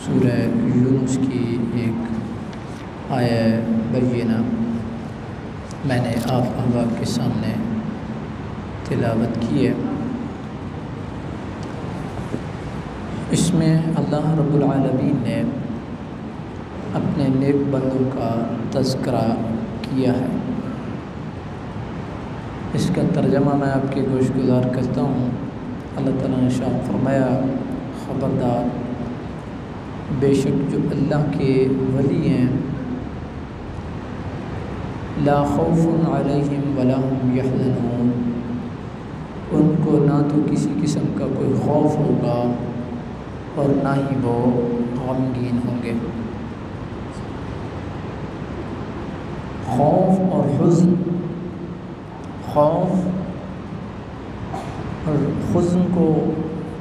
सूरह यूनुस की एक आयत बय्यिना मैंने आप अहबाब के सामने तिलावत की है। इसमें अल्लाह रब्बुल आलमीन ने अपने नेक बंदों का तज़किरा किया है। इसका तर्जमा मैं आपके गोशगुजार करता हूँ। अल्लाह ताला ने इरशाद फरमाया, ख़बरदार बेशक जो अल्लाह के वली हैं, ला खौफुन अलैहिम वला हुम यहज़नून, उनको ना तो किसी किस्म का कोई खौफ होगा और ना ही वो गमगीन होंगे। खौफ और हुज़्न, खौफ और हुज़्न को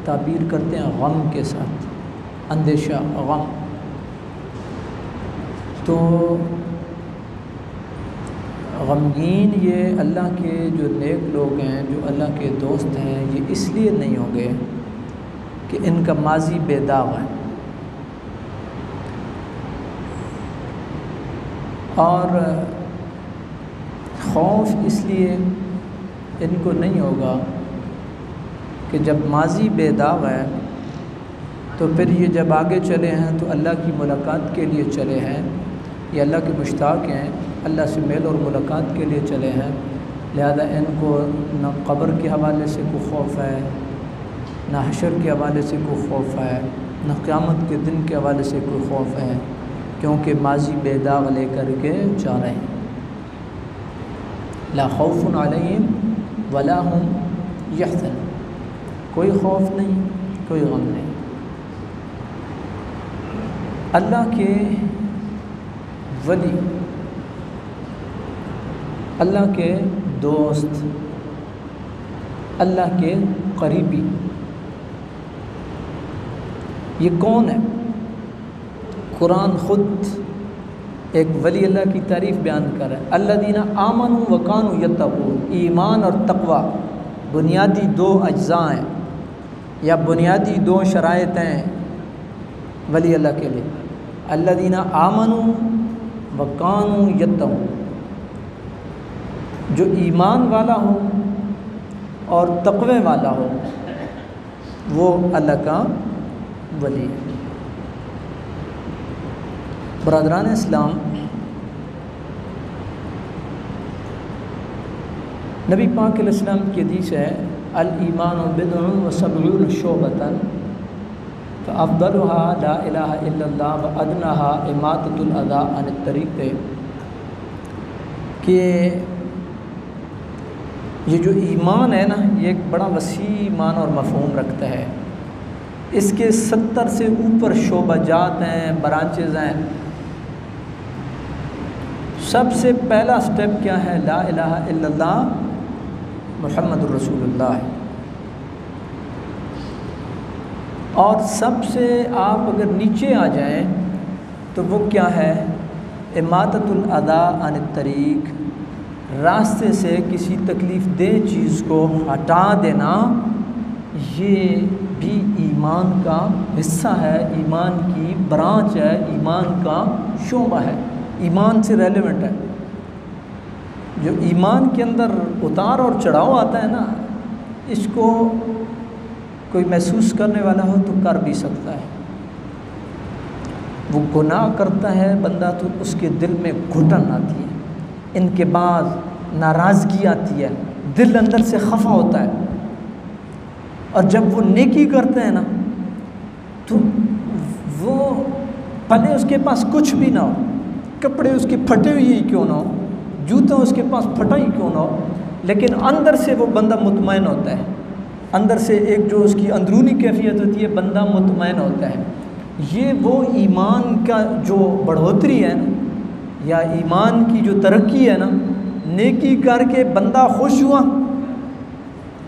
ताबीर करते हैं गम के साथ, अंदेशा, गम। तो गमगीन ये अल्लाह के जो नेक लोग हैं, जो अल्लाह के दोस्त हैं, ये इसलिए नहीं होंगे कि इनका माजी बेदाग है, और खौफ इसलिए इनको नहीं होगा कि जब माजी बेदाग है तो फिर ये जब आगे चले हैं तो अल्लाह की मुलाकात के लिए चले हैं, ये अल्लाह के मुश्ताक हैं, अल्लाह से मेल और मुलाकात के लिए चले हैं। लिहाजा इनको न क़ब्र के हवाले से कोई खौफ है, न हशर के हवाले से कोई खौफ है, न क़यामत के दिन के हवाले से कोई खौफ है, क्योंकि माजी बेदाग लेकर के जा रहे हैं। ला खौफुन अलैहिम वला हुम यहज़नून, कोई खौफ नहीं, कोई गम नहीं। अल्लाह के वली, अल्लाह के दोस्त, अल्लाह के करीबी, ये कौन है? कुरान ख़ुद एक वली अल्लाह की तारीफ़ बयान कर रहा है। अल्लज़ीना आमनू व कानू यत्तक़ून, ईमान और तक़वा बुनियादी दो अज्ज़ा हैं या बुनियादी दो शराइत हैं वली अल्लाह के लिए। अल्लज़ीना आमनू व कानू यत्तक़ून, जो ईमान वाला हो और तक़वे वाला हो, वो अल्लाह का वली है। बरादरान इस्लाम, नबी पाक अलैहिस्सलाम की हदीस है, अल ईमान बिदअन व सबऊन शुअबतन फ़अफ़दलुहा ला इलाहा इल्लल्लाह व अदनाहा इमाततुल अज़ा अनित तरीक़, कि ये जो ईमान है ना, ये एक बड़ा वसी मान और मफ़हूम रखता है। इसके 70 से ऊपर शोबाजात हैं, ब्रांचेज़ हैं। सबसे पहला स्टेप क्या है? ला इलाहा इल्लल्लाह मुहम्मदुर रसूलुल्लाह है। और सबसे आप अगर नीचे आ जाएं तो वो क्या है? इमाततुल अदा अनित तरीक़, रास्ते से किसी तकलीफ़ दे चीज़ को हटा देना, ये भी ईमान का हिस्सा है, ईमान की ब्रांच है, ईमान का शोबा है, ईमान से रेलेवेंट है। जो ईमान के अंदर उतार और चढ़ाव आता है ना, इसको कोई महसूस करने वाला हो तो कर भी सकता है। वो गुनाह करता है बंदा तो उसके दिल में घुटन आती है, इनके बाद नाराज़गी आती है, दिल अंदर से खफा होता है। और जब वो नेकी करते हैं ना, तो वो भले उसके पास कुछ भी ना हो, कपड़े उसके फटे हुए ही क्यों ना हो, जूता उसके पास फटा ही क्यों ना हो, लेकिन अंदर से वो बंदा मुतमईन होता है। अंदर से एक जो उसकी अंदरूनी कैफियत होती है, बंदा मुतमईन होता है। ये वो ईमान का जो बढ़ोतरी है ना, या ईमान की जो तरक्की है ना, नेकी करके बंदा खुश हुआ,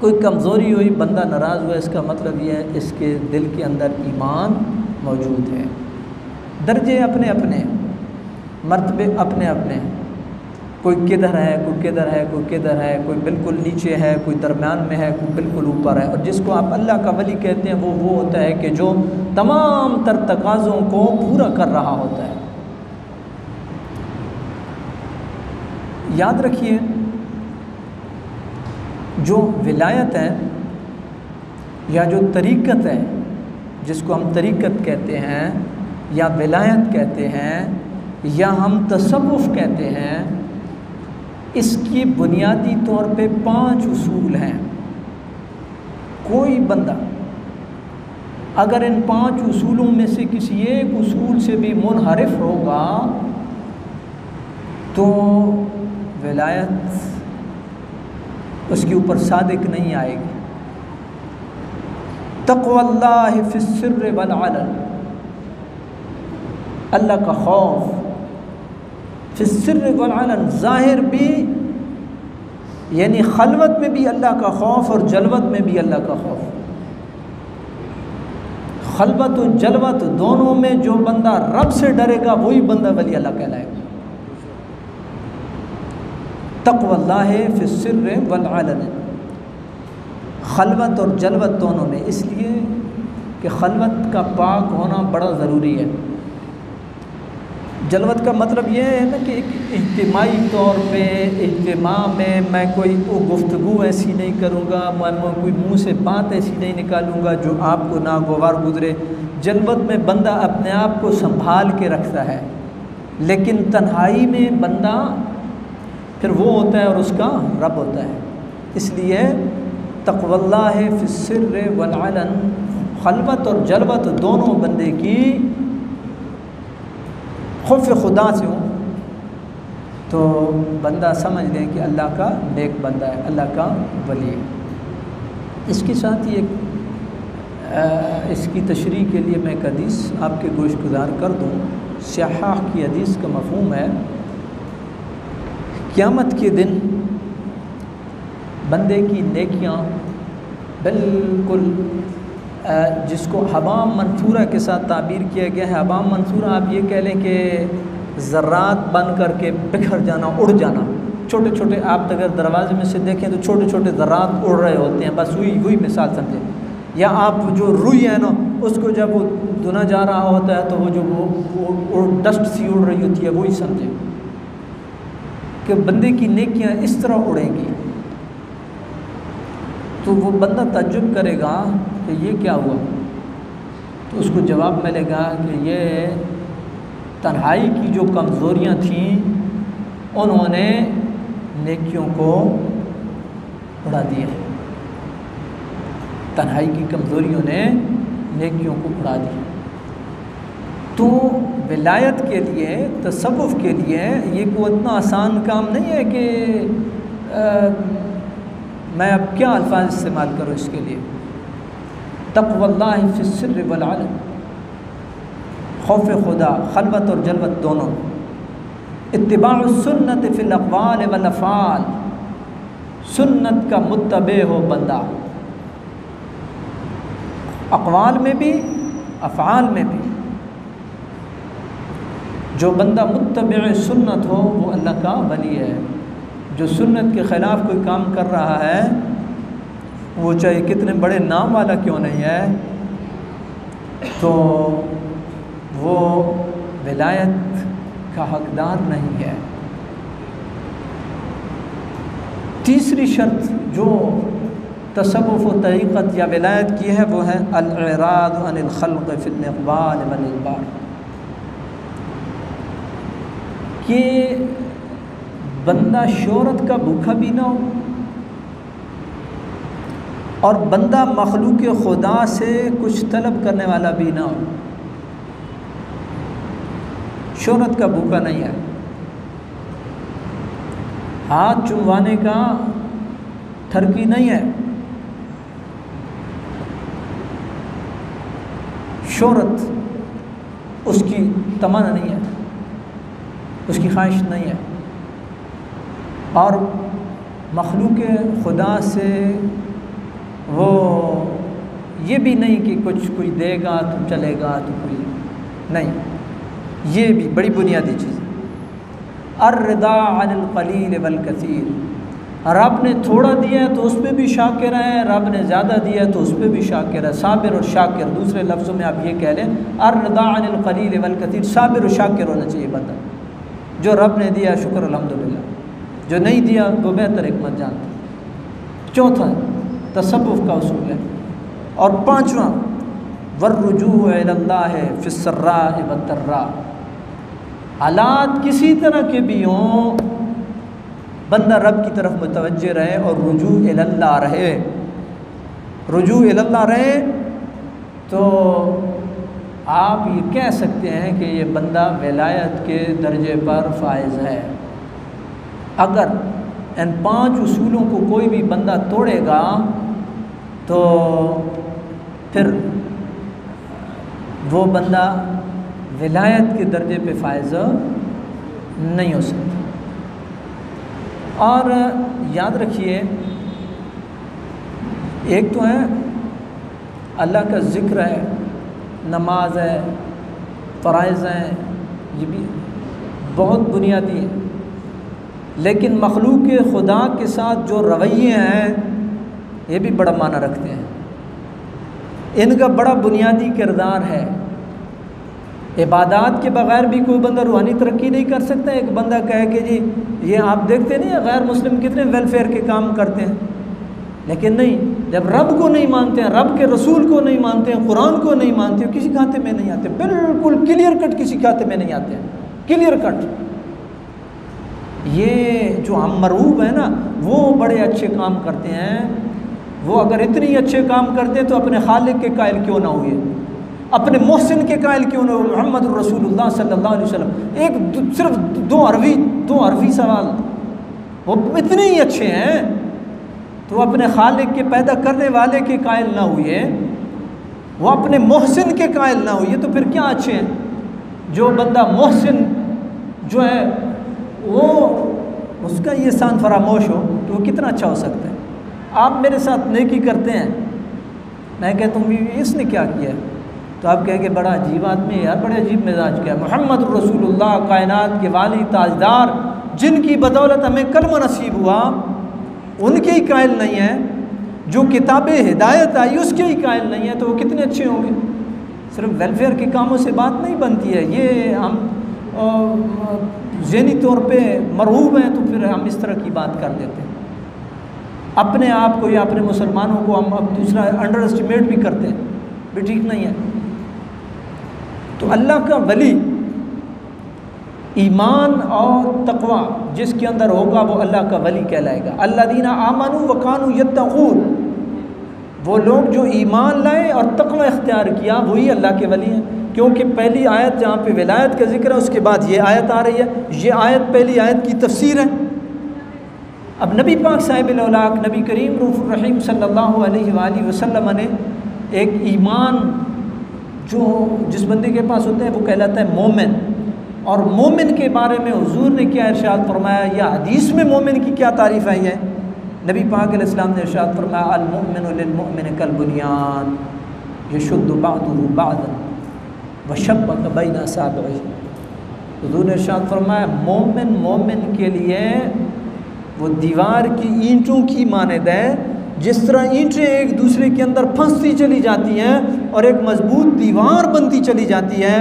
कोई कमज़ोरी हुई, बंदा नाराज़ हुआ, इसका मतलब ये है इसके दिल के अंदर ईमान मौजूद है। दर्जे अपने अपने, मर्तबे अपने अपने। कोई किधर है, कोई किधर है, कोई किधर है, कोई बिल्कुल नीचे है, कोई दरमियान में है, कोई बिल्कुल ऊपर है। और जिसको आप अल्लाह का वली कहते हैं वो होता है कि जो तमाम तर तकाज़ों को पूरा कर रहा होता है। याद रखिए, जो विलायत है या जो तरीक़त है, जिसको हम तरीक़त कहते हैं या विलायत कहते हैं या हम तसव्वुफ़ कहते हैं, इसकी बुनियादी तौर पे 5 उसूल हैं। कोई बंदा अगर इन 5 उसूलों में से किसी एक उसूल से भी मुनहरिफ होगा तो विलायत उसके ऊपर सादिक नहीं आएगी। तक़वल्लाह फ़िस्सिर्र वल अलन, अल्लाह का खौफ फ़िस्सिर्र वल अलन, ज़ाहिर भी यानी खलवत में भी अल्लाह का खौफ और जलवत में भी अल्लाह का खौफ। खलवत और जलवत दोनों में जो बंदा रब से डरेगा वही बंदा वली अल्लाह कहलाएगा। तक़वल्लाह फ़िस्सिर्र वल अलन, खलवत और जलवत दोनों में, इसलिए कि खलवत का पाक होना बड़ा ज़रूरी है। जलवत का मतलब ये है ना कि एक इज्तिमाई तौर पे इज्तिमा में मैं कोई गुफ्तगू ऐसी नहीं करूँगा, मैं कोई मुँह से बात ऐसी नहीं निकालूँगा जो आपको नागवार गुज़रे। जलवत में बंदा अपने आप को संभाल के रखता है, लेकिन तन्हाई में बंदा फिर वो होता है और उसका रब होता है। इसलिए तक़वल्लाह फ़िस्सिर्र वल अलन, खलवत और जलवत दोनों बंदे की खौफ खुदा से हो तो बंदा समझ लें कि अल्लाह का नेक बंदा है, अल्लाह का वली है। इसके साथ ही इसकी तशरीह के लिए मैं एक हदीस आपके गोश गुज़ार कर दूँ। सिहाह की हदीस का मफ़हूम है, क़यामत के दिन बंदे की नेकियां बिल्कुल जिसको हवाम मंसूरा के साथ ताबीर किया गया है। हवाम मंसूरा आप ये कह लें कि ज़र्रात बन करके बिखर जाना, उड़ जाना। छोटे छोटे आप अगर दरवाजे में से देखें तो छोटे छोटे ज़र्रात उड़ रहे होते हैं, बस वही मिसाल समझें। या आप जो रुई है ना, उसको जब वो धुना जा रहा होता है तो वो जो वो डस्ट सी उड़ रही होती है, वही समझें कि बंदे की नेकियां इस तरह उड़ेंगी। तो वो बंदा तज्जुब करेगा कि ये क्या हुआ, तो उसको जवाब मिलेगा कि ये तन्हाई की जो कमज़ोरियाँ थीं उन्होंने नेकियों को उड़ा दिया। तन्हाई की कमज़ोरियों ने नेकियों को उड़ा दिया। तो विलायत के लिए, तसव्वुफ़ के लिए ये कोई इतना आसान काम नहीं है कि मैं अब क्या अल्फाज इस्तेमाल करूँ इसके लिए। तक़वल्लाह फ़िस्सिर्र वल अलन, खौफ खुदा खलवत और जलवत दोनों। इत्तिबाउ सुन्नत फ़िल अक़वाल वल अफ़आल, सुन्नत का मुत्तबे हो बंदा, अक़वाल में भी अफ़आल में भी। जो बंदा मुत्तबे सुन्नत हो वो अल्लाह का वली है। जो सुन्नत के ख़िलाफ़ कोई काम कर रहा है, वो चाहे कितने बड़े नाम वाला क्यों नहीं है, तो वो विलायत का हकदार नहीं है। तीसरी शर्त जो तसव्वुफ़ व तरीक़त या विलायत की है वो है अल-इराद अनिल ख़ल्क़ फ़िल इक़बाल वल इदबार, कि बंदा शोहरत का भूखा भी ना हो और बंदा मखलूक खुदा से कुछ तलब करने वाला भी ना हो। शोहरत का भूखा नहीं है, हाथ चुमवाने का ठरकी नहीं है, शोहरत उसकी तमन्ना नहीं है, उसकी ख्वाहिश नहीं है। और मखलूक खुदा से वो ये भी नहीं कि कुछ कोई देगा तो चलेगा तो कोई नहीं, ये भी बड़ी बुनियादी चीज़ है। अर्रिदा अनिल क़लील वल कसीर, रब ने थोड़ा दिया है तो उस पर भी शाकिर है, रब ने ज़्यादा दिया है तो उस पर भी शाकिर है। साबिर और शाकिर, दूसरे लफ्ज़ों में आप ये कह लें अर्रिदा अनिल क़लील वल कसीर, साबिर और शाकिर होना चाहिए बंदा। जो रब ने दिया शुक्र अल्हम्दुलिल्लाह, जो नहीं दिया वो बेहतर हिकमत जानता। चौथा तसव्वुफ़ का उसूल है। और पाँचवां वर्रुजू इलल्लाह फिस्सर्रा'i वद्दर्रा, हालात किसी तरह के भी हों बंदा रब की तरफ मुतवज्जे रहे और रुजू इलल्लाह रहे। रुजू इलल्लाह रहे तो आप ये कह सकते हैं कि ये बंदा विलायत के दर्जे पर फाइज है। अगर इन 5 उसूलों को कोई भी बंदा तोड़ेगा तो फिर वो बंदा विलायत के दर्जे पे फाइज नहीं हो सकता। और याद रखिए, एक तो है अल्लाह का ज़िक्र है, नमाज है, फ़राइज़ हैं, ये भी बहुत बुनियादी है। लेकिन मखलूक खुदा के साथ जो रवैये हैं ये भी बड़ा माना रखते हैं, इनका बड़ा बुनियादी किरदार है। इबादत के बग़ैर भी कोई बंदा रूहानी तरक्की नहीं कर सकता। एक बंदा कहे कि जी ये आप देखते नहीं है गैर मुस्लिम कितने वेलफेयर के काम करते हैं, लेकिन नहीं, जब रब को नहीं मानते हैं, रब के रसूल को नहीं मानते हैं, कुरान को नहीं मानते हैं, किसी खाते में नहीं आते, बिल्कुल क्लियर कट किसी खाते में नहीं आते हैं, क्लियर कट। ये जो हम मरूब है ना, वो बड़े अच्छे काम करते हैं। वो अगर इतनी अच्छे काम करते तो अपने खालिक के कायल क्यों ना हुए, अपने मोहसिन के कायल क्यों ना हुए, मोहम्मद रसूलुल्लाह सल्लल्लाहु अलैहि वसल्लम। एक सिर्फ दो अरबी सवाल, वो इतने ही अच्छे हैं तो अपने खालिक के पैदा करने वाले के कायल ना हुए, वो अपने मोहसिन के कायल ना हुए, तो फिर क्या अच्छे हैं। जो बंदा मोहसिन जो है वो उसका ये शान फरामोश हो तो वो कितना अच्छा हो सकता है। आप मेरे साथ नेकी करते हैं, मैं कहता हूँ इसने क्या किया, तो आप कहेंगे बड़ा अजीब आदमी है यार, बड़े अजीब मिजाज का। मोहम्मद रसूलुल्लाह कायनात के वाली ताजदार, जिनकी बदौलत हमें कलमा नसीब हुआ, उनके ही कायल नहीं है। जो किताबे हिदायत आई उसके ही कायल नहीं है, तो वो कितने अच्छे होंगे। सिर्फ वेलफेयर के कामों से बात नहीं बनती है। ये हम ज़हनी तौर पे मरहूब हैं तो फिर हम इस तरह की बात कर देते हैं। अपने आप को या अपने मुसलमानों को हम अब दूसरा अंडर एस्टिमेट भी करते हैं, भी ठीक नहीं है। तो अल्लाह का वली ईमान और तक़वा जिसके अंदर होगा वो अल्लाह का वली कहलाएगा। अल्लज़ीना आमनू व कानू यत्तक़ून, वो लोग जो ईमान लाए और तक़वा इख्तियार किया वही अल्लाह के वली हैं। क्योंकि पहली आयत जहाँ पे विलायत का जिक्र है उसके बाद ये आयत आ रही है। ये आयत पहली आयत की तफसीर है। अब नबी पाक साहिबुल औलाक नबी करीम रऊफ़ुर रहीम सल्लल्लाहु अलैहि वसल्लम ने एक ईमान जो जिस बंदे के पास होता है वो कहलाता है मोमिन। और मोमिन के बारे में हुजूर ने क्या इरशाद फरमाया, या हदीस में मोमिन की क्या तारीफ़ आई है। नबी पाक अलैहिस्सलाम ने इरशाद फरमाया अल मुमिनु लिल मुमिन कल बुनियान यशुद्दु बअदुहु बअदन व शब्बक बैना असाबिही। हुजूर ने इरशाद फरमाया मोमिन मोमिन के लिए वो दीवार की ईंटों की मानद है, जिस तरह ईंटें एक दूसरे के अंदर फंसती चली जाती हैं और एक मजबूत दीवार बनती चली जाती है।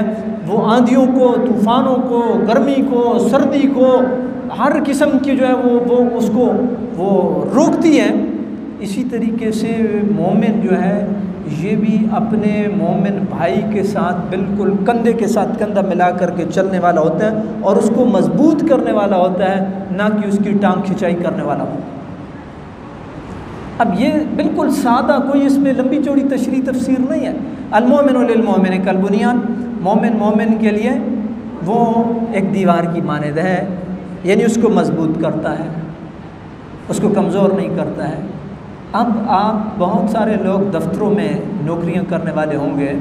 वो आंधियों को, तूफ़ानों को, गर्मी को, सर्दी को, हर किस्म की जो है वो उसको वो रोकती है। इसी तरीके से मोमिन जो है ये भी अपने मोमिन भाई के साथ बिल्कुल कंधे के साथ कंधा मिला करके चलने वाला होता है और उसको मजबूत करने वाला होता है, ना कि उसकी टांग खिंचाई करने वाला हो। अब ये बिल्कुल सादा, कोई इसमें लंबी चौड़ी तशरीह तफसीर नहीं है। अल-मोमिनु लिल-मोमिन कल बुनियान, मोमिन मोमिन के लिए वो एक दीवार की मानद है, यानी उसको मजबूत करता है, उसको कमज़ोर नहीं करता है। अब आप बहुत सारे लोग दफ्तरों में नौकरियां करने वाले होंगे,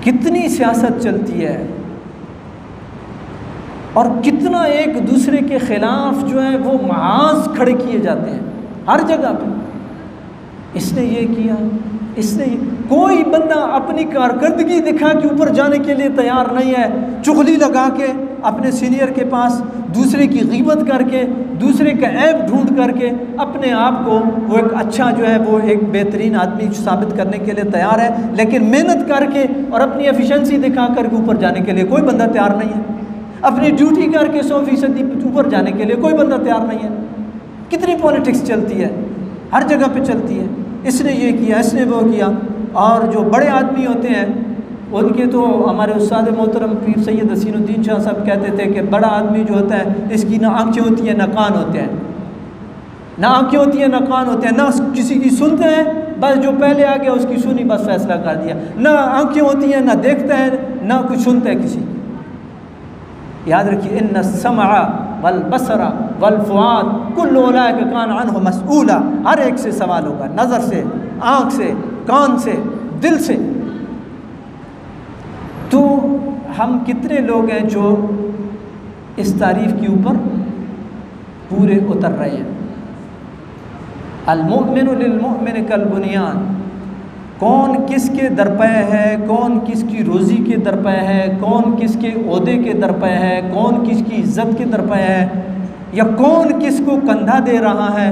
कितनी सियासत चलती है और कितना एक दूसरे के ख़िलाफ़ जो है वो महाज खड़े किए जाते हैं हर जगह पे। इसने ये किया, इसने कोई बंदा अपनी कारकर्दगी दिखा के ऊपर जाने के लिए तैयार नहीं है। चुगली लगा के अपने सीनियर के पास दूसरे की ग़ीबत करके, दूसरे का ऐब ढूंढ करके अपने आप को वो एक अच्छा जो है वो एक बेहतरीन आदमी साबित करने के लिए तैयार है, लेकिन मेहनत करके और अपनी एफिशिएंसी दिखा करके ऊपर जाने के लिए कोई बंदा तैयार नहीं है। अपनी ड्यूटी करके 100% ऊपर जाने के लिए कोई बंदा तैयार नहीं है। कितनी पॉलिटिक्स चलती है, हर जगह पे चलती है, इसने ये किया, इसने वो किया। और जो बड़े आदमी होते हैं उनके तो हमारे उस्ताद मोहतरम पीर सैयद हसीनुद्दीन शाह साहब कहते थे कि बड़ा आदमी जो होता है इसकी ना आँखें होती हैं ना कान होते हैं, ना आँखें होती हैं ना कान होते हैं, ना किसी की सुनते हैं, बस जो पहले आ गया उसकी सुनी बस फैसला कर दिया। ना आँखें होती हैं ना देखते हैं ना कुछ सुनते हैं किसी। याद रखिए, इन्ना समअ वल बसरा वल फुआद कुल्लु उलाइका कान अन्हु मसऊला। हर एक से सवाल होगा, नज़र से, आँख से, कान से, दिल से। तो हम कितने लोग हैं जो इस तारीफ़ के ऊपर पूरे उतर रहे हैं। अल-मुअमिनु लिल-मुअमिन कल-बुनियान। कौन किसके दरपे है, कौन किसकी रोज़ी के दरपे है, कौन किसके ओहदे के दरपे है, कौन किसकी इज़्ज़त के दरपे है, या कौन किसको कंधा दे रहा है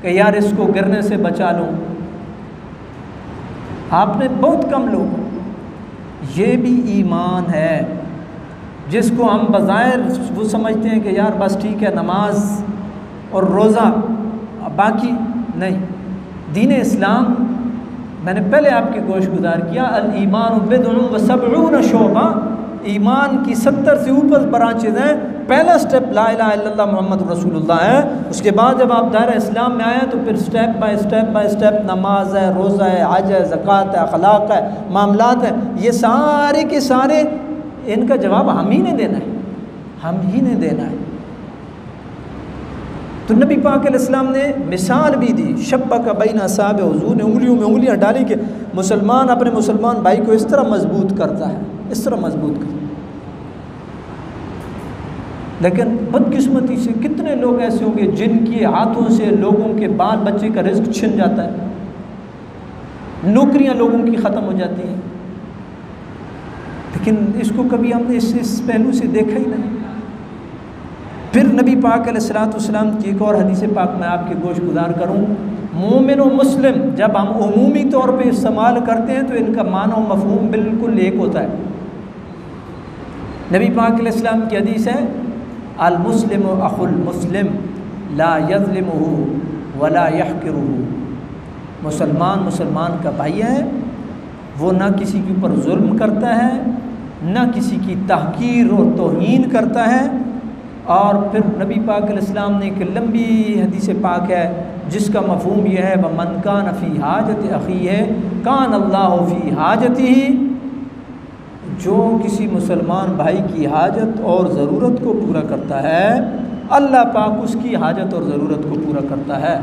कि यार इसको गिरने से बचा लूँ। आपने बहुत कम लोग, ये भी ईमान है जिसको हम बज़ाहिर वो समझते हैं कि यार बस ठीक है नमाज और रोज़ा, बाकी नहीं। दीन इस्लाम मैंने पहले आपके गोश गुजार किया, अल ईमान बिदअन व सबऊन शोबा। ईमान की 70 से ऊपर ब्रांचेज हैं। पहला स्टेप ला इलाहा इल्लल्लाह मुहम्मद रसूलुल्लाह है। उसके बाद जब आप दायरा इस्लाम में आए तो फिर स्टेप बाय स्टेप नमाज है, रोज़ा है, हज है, ज़कात है, अखलाक है, मामलात है, ये सारे के सारे इनका जवाब हम ही ने देना है, हम ही ने देना है। तो नबी पाक अलैहिस्सलाम ने मिसाल भी दी, शब्बा का बैना साहब हुजूर ने उंगलियों में उंगलियां डाली कि मुसलमान अपने मुसलमान भाई को इस तरह मजबूत करता है, इस तरह मजबूत करता है। लेकिन बदकिस्मती से कितने लोग ऐसे होंगे जिनके हाथों से लोगों के बाल बच्चे का रिज्क छिन जाता है, नौकरियां लोगों की ख़त्म हो जाती हैं। लेकिन इसको कभी हमने इस पहलू से देखा ही नहीं। फिर नबी पाक अलैहिस्सलाम की एक और हदीस पाक मैं आपके गोश गुजार करूँ। मोमिन और मुस्लिम जब हम उमूमी तौर पे इस्तेमाल करते हैं तो इनका मानो मफ़हूम बिल्कुल एक होता है। नबी पाक अलैहिस्सलाम की हदीस है, अल मुस्लिम अखुल मुस्लिम ला यज़लिमुहु वला यहक़िरुहु। मुसलमान मुसलमान का भाई है, वो ना किसी के ऊपर जुल्म करता है, ना किसी की तहक़ीर और तौहीन करता है। और फिर नबी पाक अलैहिस्सलाम ने एक लंबी हदीस पाक है जिसका मफ़हूम यह है, व मन कान फ़ी हाजत अख़ी है कान अल्लाह फ़ी हाजतिही। जो किसी मुसलमान भाई की हाजत और ज़रूरत को पूरा करता है, अल्लाह पाक उसकी हाजत और ज़रूरत को पूरा करता है।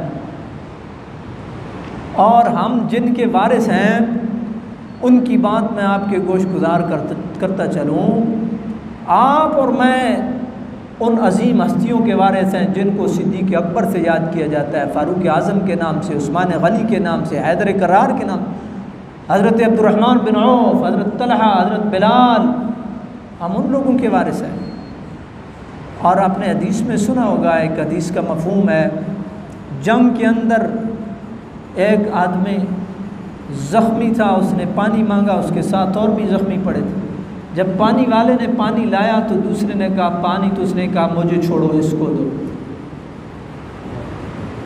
और हम जिनके वारिस हैं उनकी बात मैं आपके गोश गुजार करता चलूँ। आप और मैं उन अजीम हस्तियों के वारिस हैं जिनको सिद्दीक़ अकबर से याद किया जाता है, फ़ारूक आज़म के नाम से, उस्मान गनी के नाम से, हैदर करार के नाम, हज़रत अब्दुर्रहमान बिन औफ़, हज़रत तलहा, हज़रत बिलाल, हम उन लोगों के वारिस हैं। और आपने हदीस में सुना होगा, एक हदीस का मफ़हूम है, जंग के अंदर एक आदमी ज़ख्मी था, उसने पानी मांगा, उसके साथ और भी ज़ख्मी पड़े थे। जब पानी वाले ने पानी लाया तो दूसरे ने कहा पानी, तो उसने कहा मुझे छोड़ो इसको दो,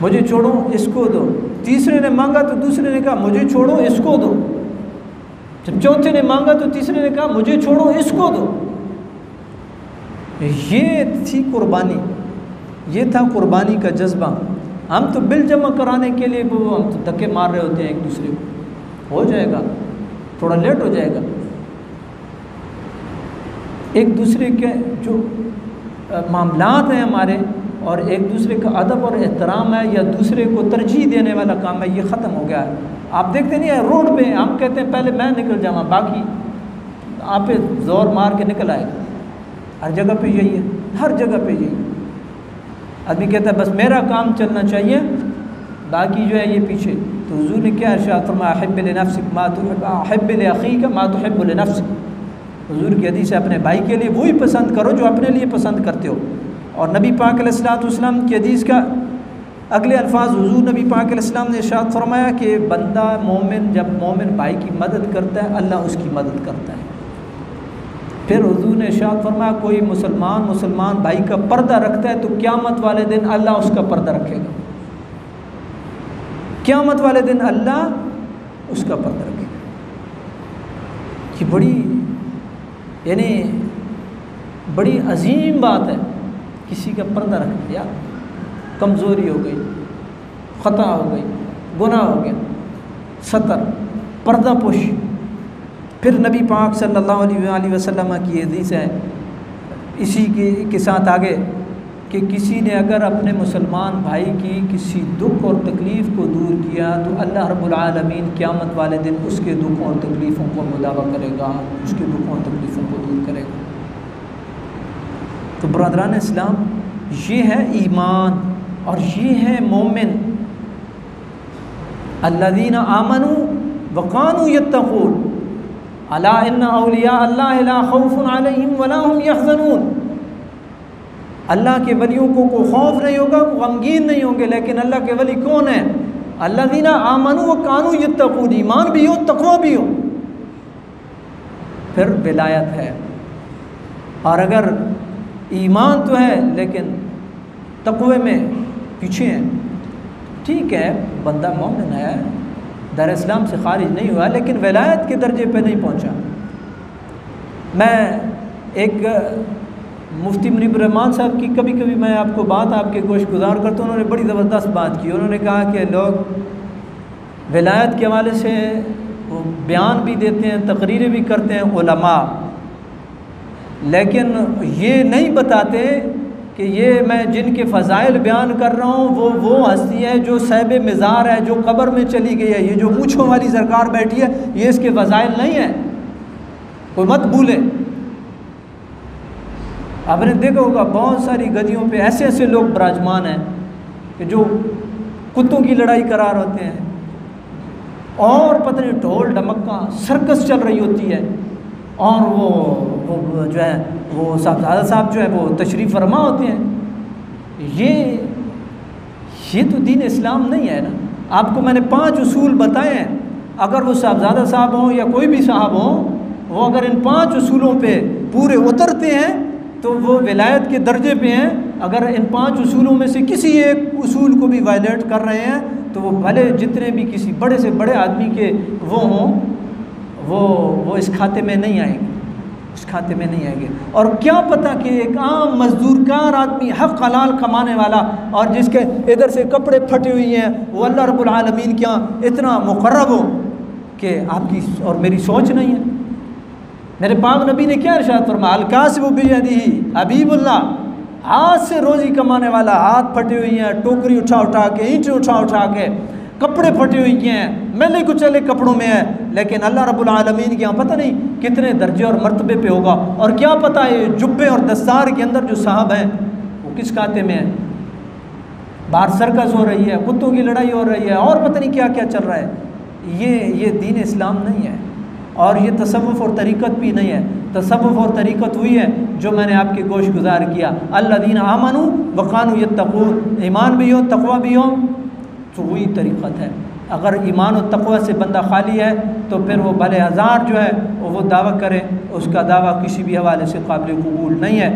मुझे छोड़ो इसको दो। तीसरे ने मांगा तो दूसरे ने कहा मुझे छोड़ो इसको दो। जब चौथे ने मांगा तो तीसरे ने कहा मुझे छोड़ो इसको दो। ये थी कुर्बानी, ये था कुर्बानी का जज्बा। हम तो बिल जमा कराने के लिए वो हम तो धक्के मार रहे होते हैं एक दूसरे को, हो जाएगा, थोड़ा लेट हो जाएगा। एक दूसरे के जो मामलात हैं हमारे और एक दूसरे का अदब और एहतराम है या दूसरे को तरजीह देने वाला काम है, ये ख़त्म हो गया है। आप देखते नहीं है रोड पे हम कहते हैं पहले मैं निकल जाऊँ, बाकी आप पे ज़ोर मार के निकल आएगा। हर जगह पे यही है, हर जगह पे यही। आदमी कहता है बस मेरा काम चलना चाहिए, बाकी जो है ये पीछे। तो हुज़ूर ने क्या इरशाद फरमाया, अहिब्ब लिनफ्सिक मा तुहिब्बु, अहिब्ब लिअख़ीका मा तुहिब्बु लिनफ्सिक। हुजूर की हदीस है, अपने भाई के लिए वही पसंद करो जो अपने लिए पसंद करते हो। और नबी पाक अलैहिस्सलाम की हदीस का अगले अल्फाज हुजूर नबी पाक अलैहिस्सलाम ने इरशाद फरमाया कि बंदा मोमिन जब मोमिन भाई की मदद करता है अल्लाह उसकी मदद करता है। फिर हुजूर ने इरशाद फरमाया कोई मुसलमान भाई का पर्दा रखता है तो क़यामत वाले दिन अल्लाह उसका पर्दा रखेगा। क़यामत वाले दिन अल्लाह उसका पर्दा रखेगा। कि बड़ी यानी बड़ी अजीम बात है, किसी का पर्दा रख दिया, कमज़ोरी हो गई, ख़ता हो गई, गुनाह हो गया, सतर पर्दा पोश। फिर नबी पाक सल्लल्लाहु अलैहि वसल्लम की हदीस है इसी के साथ आगे कि किसी ने अगर अपने मुसलमान भाई की किसी दुख और तकलीफ़ को दूर किया तो अल्लाह रब्बुल आलमीन क़यामत वाले दिन उसके दुखों और तकलीफ़ों को मुदावा करेगा, उसके दुखों और तकलीफ़ों को दूर करेगा। तो बरदरान इस्लाम, ये है ईमान और ये है मोमिन। अल्लज़ीना आमनू वकानू यत्तक़ून अला इन्ना औलिया अल्लाह ला खौफुन अलैहिम वला हुम यहज़नून। अल्लाह के वलियों को कोई खौफ नहीं होगा, गमगीन नहीं होंगे। लेकिन अल्लाह के वली कौन है? अल्लज़ीना आमनू वकानू यत्तक़ून, ईमान भी हो तक़वा भी हो। फिर विलायत है। और अगर ईमान तो है लेकिन तक़वे में पीछे हैं, ठीक है, बंदा मोमिन है, दर इस्लाम से खारिज नहीं हुआ, लेकिन विलायत के दर्जे पे नहीं पहुंचा। मैं एक मुफ्ती मुनीब रहमान साहब की कभी कभी मैं आपको बात आपके गोश गुजार करता हूँ, उन्होंने बड़ी ज़बरदस्त बात की। उन्होंने कहा कि लोग विलायत के हवाले से वो बयान भी देते हैं, तकरीरें भी करते हैं उलमा, लेकिन ये नहीं बताते कि ये मैं जिनके फ़ज़ाइल बयान कर रहा हूँ वो हस्ती है जो सहब मिज़ार है, जो कब्र में चली गई है। ये जो मूँछों वाली सरकार बैठी है ये इसके फ़ज़ाइल नहीं है, कोई मत भूले। आपने देखा होगा बहुत सारी गदियों पे ऐसे ऐसे लोग विराजमान हैं कि जो कुत्तों की लड़ाई करार होते हैं, और पता नहीं ढोल ढमक्का सर्कस चल रही होती है, और वो जो है वो साहब साहब जो है वो तशरीफ़ फरमा होते हैं। ये तो दीन इस्लाम नहीं है ना। आपको मैंने 5 उसूल बताए हैं, अगर वो साहबजादा साहब हों या कोई भी साहब हों, वो अगर इन 5 उसूलों पे पूरे उतरते हैं तो वो विलायत के दर्जे पे हैं। अगर इन 5 उसूलों में से किसी एक उसूल को भी वायलेट कर रहे हैं तो वो भले जितने भी किसी बड़े से बड़े आदमी के वो हों, वो इस खाते में नहीं आएंगे, इस खाते में नहीं आएंगे। और क्या पता कि एक आम मजदूरकार आदमी हक़ हलाल कमाने वाला और जिसके इधर से कपड़े फटे हुए हैं, वो अल्लाह रब्बुल आलमीन क्या इतना मुक़र्रब हो कि आपकी और मेरी सोच नहीं है। मेरे पाक नबी ने क्या इरशाद फरमाया, अल-कासिबु बियदिही हबीबुल्लाह, हाथ से रोज़ी कमाने वाला, हाथ फटे हुए हैं, टोकरी उठा उठा के, ईंटें उठा उठा के, कपड़े फटे हुए हैं, मैले कुचले कपड़ों में है, लेकिन अल्लाह रब्बुल आलमीन के यहाँ पता नहीं कितने दर्जे और मर्तबे पे होगा। और क्या पता ये जुब्बे और दस्तार के अंदर जो साहब हैं वो किस खाते में है। बाहर सर्कस हो रही है, कुत्तों की लड़ाई हो रही है, और पता नहीं क्या क्या चल रहा है। ये दीन इस्लाम नहीं है, और ये तसव्वुफ़ और तरीक़त भी नहीं है। तसव्वुफ़ और तरीक़त हुई है जो मैंने आपके गोश गुजार किया, अल्लज़ीना आमनू वकानू यत्तक़ून, ईमान भी हो तक़वा भी हो, तो वही तरीक़त है। अगर ईमान और तक़वा से बंदा खाली है तो फिर वो भले हज़ार जो है वो दावा करे, उसका दावा किसी भी हवाले से काबिल कबूल नहीं है।